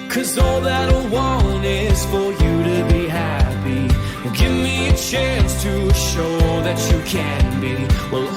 'Cause all that I want is for you to be happy. Give me a chance to show that you can be. Well,